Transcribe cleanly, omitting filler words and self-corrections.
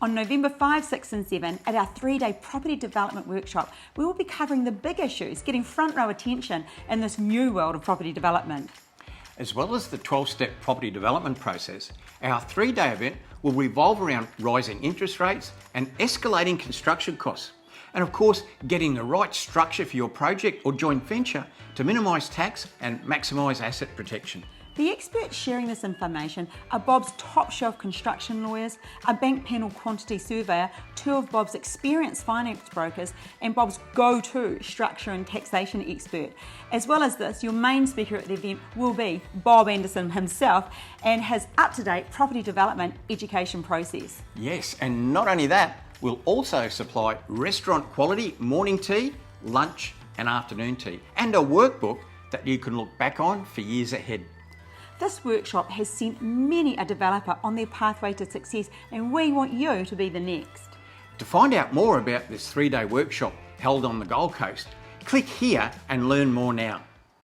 On November 5, 6 and 7 at our 3-day property development workshop, we will be covering the big issues, getting front row attention in this new world of property development. As well as the 12-step property development process, our 3-day event will revolve around rising interest rates and escalating construction costs. And of course, getting the right structure for your project or joint venture to minimise tax and maximise asset protection. The experts sharing this information are Bob's top shelf construction lawyers, a bank panel quantity surveyor, 2 of Bob's experienced finance brokers, and Bob's go-to structure and taxation expert. As well as this, your main speaker at the event will be Bob Andersen himself and his up-to-date property development education process. Yes, and not only that, we'll also supply restaurant quality morning tea, lunch and afternoon tea, and a workbook that you can look back on for years ahead. This workshop has sent many a developer on their pathway to success, and we want you to be the next. To find out more about this 3-day workshop held on the Gold Coast, click here and learn more now.